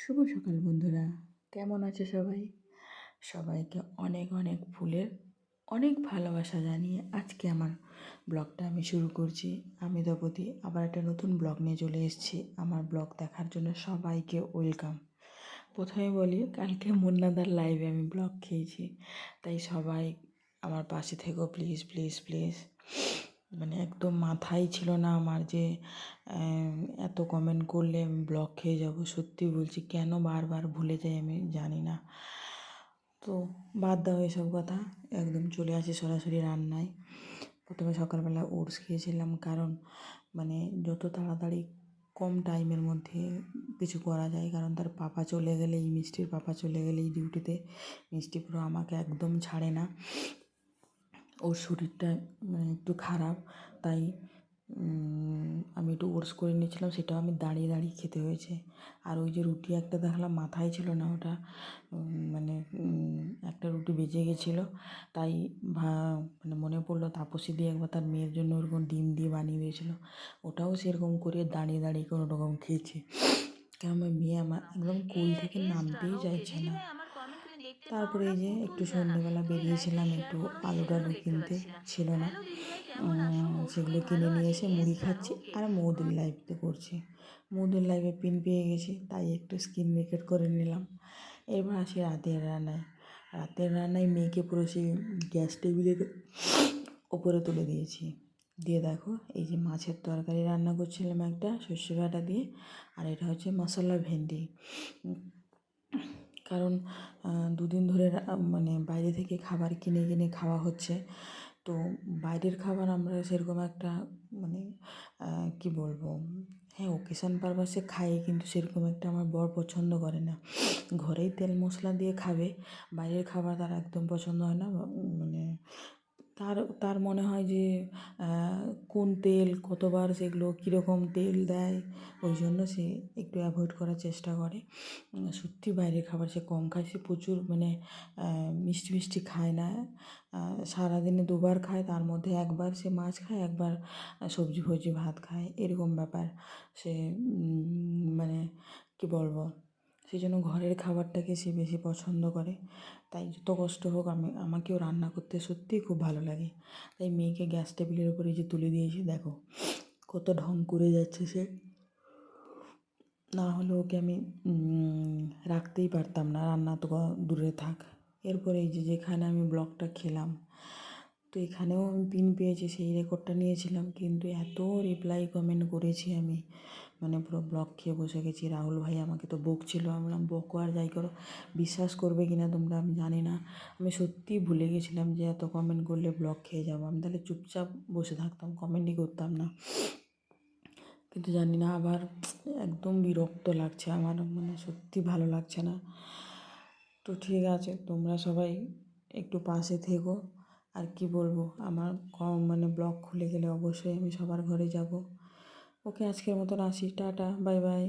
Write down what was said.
শুভ সকাল বন্ধুরা, কেমন আছে সবাই? সবাইকে অনেক অনেক ফুলের অনেক ভালোবাসা জানিয়ে আজকে আমার ব্লগটা আমি শুরু করছি। আমি দ্রৌপদী আবার একটা নতুন ব্লগ নিয়ে চলে এসেছি। আমার ব্লগ দেখার জন্য সবাইকে ওয়েলকাম। প্রথমে বলি, কালকে মুন্নাদার লাইভে আমি ব্লগ খেয়েছি, তাই সবাই আমার পাশে থেকো প্লিজ প্লিজ প্লিজ। মানে একদম মাথায় ছিল না আমার যে এত কমেন্ট করলে আমি ব্লক খেয়ে যাব। সত্যি বলছি, কেন বারবার ভুলে যাই আমি জানি না। তো বাদ দাও এসব কথা, একদম চলে আসি সরাসরি রান্নায়। প্রথমে সকালবেলা ওটস খেয়েছিলাম, কারণ মানে যত তাড়াতাড়ি কম টাইমের মধ্যে কিছু করা যায়, কারণ তার পাপা চলে গেলেই, মিষ্টির পাপা চলে গেলেই ডিউটিতে, মিষ্টি পুরো আমাকে একদম ছাড়ে না। ওর শরীরটা মানে একটু খারাপ, তাই আমি একটু ওটস করে নিয়েছিলাম, সেটাও আমি দাঁড়িয়ে দাঁড়িয়ে খেতে হয়েছে। আর ওই যে রুটি একটা দেখলাম, মাথায় ছিল না ওটা, মানে একটা রুটি বেঁচে গেছিলো, তাই মানে মনে পড়লো তাপসী দিয়ে একবার তার মেয়ের জন্য ওরকম ডিম দিয়ে বানিয়ে দিয়েছিলো, ওটাও সেরকম করে দাঁড়িয়ে দাঁড়িয়ে কোনো রকম খেয়েছি। কারণ আমার মেয়ে আমার একদম কোল থেকে নামতেই চাইছে না। তারপরে এই যে একটু সন্ধ্যেবেলা বেরিয়েছিলাম একটু আলু টালু কিনতে, ছিল না, সেগুলো কিনে নিয়ে এসে মুড়ি খাচ্ছি আর মৌদির লাইভতে করছি। মৌদির লাইভে পিন পেয়ে গেছি, তাই একটু স্ক্রিন রেকর্ড করে নিলাম। এবার আসি রাতের রান্নায়। রাতের রান্নায় মেয়েকে পুরো সেই গ্যাস টেবিলের ওপরে তুলে দিয়েছি। দিয়ে দেখো, এই যে মাছের তরকারি রান্না করছিলাম একটা সর্ষে বাটা দিয়ে, আর এটা হচ্ছে মশলা ভেন্ডি। কারণ দুদিন ধরে মানে বাইরে থেকে খাবার কিনে কিনে খাওয়া হচ্ছে, তো বাইরের খাবার আমরা সেরকম একটা মানে কী বলবো, হ্যাঁ ওকেশান পারপাসে খাই, কিন্তু সেরকম একটা আমার বর পছন্দ করে না। ঘরেই তেল মশলা দিয়ে খাবে, বাইরের খাবার তার একদম পছন্দ হয় না। মানে তার মনে হয় যে কোন তেল, কতবার সেগুলো কীরকম তেল দেয়, ওই জন্য সে একটু অ্যাভয়েড করার চেষ্টা করে। সত্যি বাইরের খাবার সে কম খায়, সে প্রচুর মানে মিষ্টি মিষ্টি খায় না। সারাদিনে দুবার খায়, তার মধ্যে একবার সে মাছ খায়, একবার সবজি ফবজি ভাত খায়, এরকম ব্যাপার। সে মানে কী বলবো, সেই জন্য ঘরের খাবারটাকে সে বেশি পছন্দ করে। তাই যত কষ্ট হোক আমাকেও রান্না করতে সত্যিই খুব ভালো লাগে। তাই মেয়েকে গ্যাস টেবিলের উপরে যে তুলে দিয়েছি, দেখো কত ঢং করে যাচ্ছে সে। না হলে ওকে আমি রাখতেই পারতাম না, রান্না তো দূরে থাক। এরপরে এই যে যেখানে আমি ব্লগটা খেলাম, তো এখানেও আমি পিন পেয়েছি, সেই রেকর্ডটা নিয়েছিলাম, কিন্তু এত রিপ্লাই কমেন্ট করেছি আমি, মানে পুরো ব্লগ খেয়ে বসে গেছি। রাহুল ভাই আমাকে তো বকছিল, আমি বললাম বকো আর যাই করো, বিশ্বাস করবে কি না তোমরা আমি জানি না। আমি সত্যিই ভুলে গেছিলাম যে এত কমেন্ট করলে ব্লগ খেয়ে যাবো, আমি তাহলে চুপচাপ বসে থাকতাম, কমেন্টই করতাম না। কিন্তু জানি না, আবার একদম বিরক্ত লাগছে আমার, মানে সত্যি ভালো লাগছে না। তো ঠিক আছে, তোমরা সবাই একটু পাশে থেকো। আর কি বলবো, আমার মানে ব্লগ খুলে গেলে অবশ্যই আমি সবার ঘরে যাব। ওকে, আজকের মতন আসি, টাটা, বাই বাই।